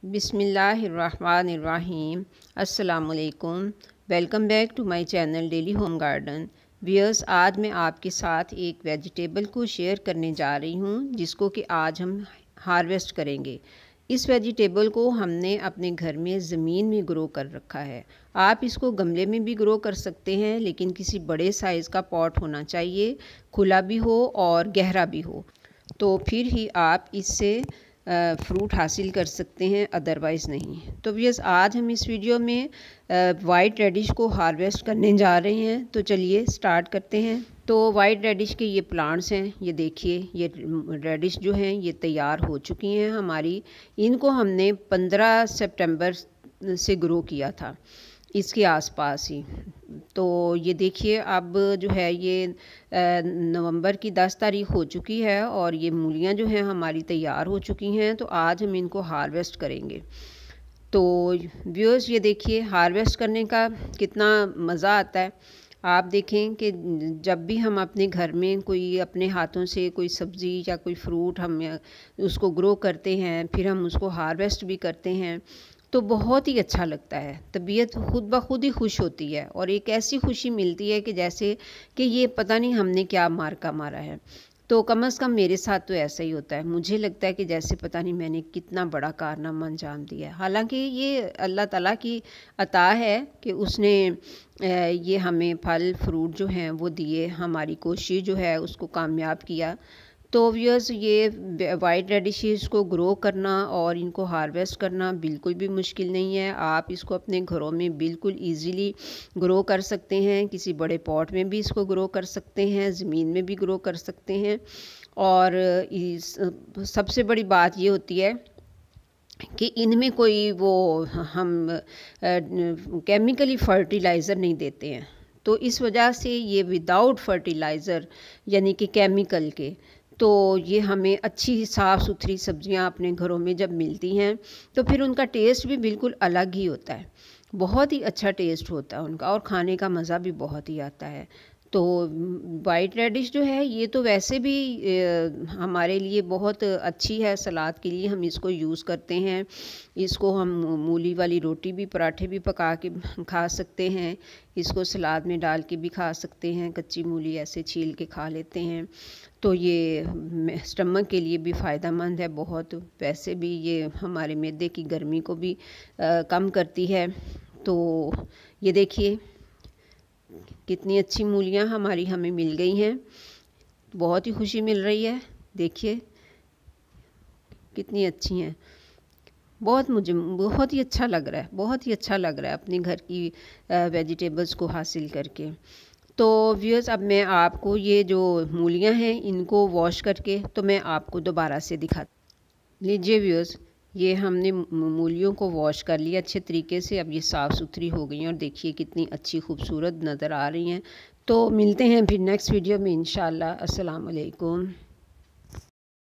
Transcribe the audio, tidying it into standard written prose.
बिस्मिल्लाहिर्रहमानिर्रहीम। अस्सलामुअलैकुम। Welcome back to my channel daily home garden. Viewers, आज मैं आपके साथ एक वेजिटेबल को शेयर करने जा रही हूँ जिसको कि आज हम हार्वेस्ट करेंगे। इस वेजिटेबल को हमने अपने घर में ज़मीन में ग्रो कर रखा है। आप इसको गमले में भी ग्रो कर सकते हैं, लेकिन किसी बड़े साइज़ का पॉट होना चाहिए, खुला भी हो और गहरा भी हो, तो फिर ही आप इससे फ्रूट हासिल कर सकते हैं, अदरवाइज़ नहीं। तो व्यूअर्स, आज हम इस वीडियो में वाइट रेडिश को हार्वेस्ट करने जा रहे हैं, तो चलिए स्टार्ट करते हैं। तो वाइट रेडिश के ये प्लांट्स हैं, ये देखिए, ये रेडिश जो हैं ये तैयार हो चुकी हैं हमारी। इनको हमने 15 सितंबर से ग्रो किया था, इसके आसपास ही। तो ये देखिए, अब जो है ये नवंबर की 10 तारीख हो चुकी है और ये मूलियाँ जो हैं हमारी तैयार हो चुकी हैं। तो आज हम इनको हार्वेस्ट करेंगे। तो व्यूअर्स, ये देखिए हार्वेस्ट करने का कितना मज़ा आता है। आप देखें कि जब भी हम अपने घर में कोई अपने हाथों से कोई सब्ज़ी या कोई फ्रूट हम उसको ग्रो करते हैं, फिर हम उसको हार्वेस्ट भी करते हैं, तो बहुत ही अच्छा लगता है। तबीयत खुद ब खुद ही खुश होती है और एक ऐसी खुशी मिलती है कि जैसे कि ये पता नहीं हमने क्या मार्का मारा है। तो कम से कम मेरे साथ तो ऐसा ही होता है। मुझे लगता है कि जैसे पता नहीं मैंने कितना बड़ा कारनामा अंजाम दिया है। हालांकि ये अल्लाह ताला की अता है कि उसने ये हमें फल फ्रूट जो हैं वो दिए, हमारी कोशिश जो है उसको कामयाब किया। तो व्यूअर्स, ये वाइट रेडिशेस को ग्रो करना और इनको हार्वेस्ट करना बिल्कुल भी मुश्किल नहीं है। आप इसको अपने घरों में बिल्कुल इजीली ग्रो कर सकते हैं। किसी बड़े पॉट में भी इसको ग्रो कर सकते हैं, ज़मीन में भी ग्रो कर सकते हैं। और सबसे बड़ी बात ये होती है कि इनमें कोई वो हम केमिकली फर्टिलाइज़र नहीं देते हैं। तो इस वजह से ये विदाउट फर्टिलाइज़र यानी कि केमिकल के, तो ये हमें अच्छी साफ़ सुथरी सब्ज़ियाँ अपने घरों में जब मिलती हैं तो फिर उनका टेस्ट भी बिल्कुल अलग ही होता है। बहुत ही अच्छा टेस्ट होता है उनका और खाने का मज़ा भी बहुत ही आता है। तो वाइट रेडिश जो है ये तो वैसे भी हमारे लिए बहुत अच्छी है, सलाद के लिए हम इसको यूज़ करते हैं। इसको हम मूली वाली रोटी भी, पराठे भी पका के खा सकते हैं। इसको सलाद में डाल के भी खा सकते हैं, कच्ची मूली ऐसे छील के खा लेते हैं। तो ये स्टमक के लिए भी फ़ायदेमंद है बहुत। वैसे भी ये हमारे मैदे की गर्मी को भी कम करती है। तो ये देखिए कितनी अच्छी मूलियाँ हमारी हमें मिल गई हैं, बहुत ही खुशी मिल रही है। देखिए कितनी अच्छी हैं, मुझे बहुत ही अच्छा लग रहा है, बहुत ही अच्छा लग रहा है अपने घर की वेजिटेबल्स को हासिल करके। तो व्यूअर्स, अब मैं आपको ये जो मूलियाँ हैं इनको वॉश करके तो मैं आपको दोबारा से दिखा लीजिए। व्यूअर्स, ये हमने मूलियों को वॉश कर लिया अच्छे तरीके से। अब ये साफ़ सुथरी हो गई हैं और देखिए कितनी अच्छी खूबसूरत नज़र आ रही हैं। तो मिलते हैं फिर नेक्स्ट वीडियो में इंशाल्लाह। अस्सलाम वालेकुम।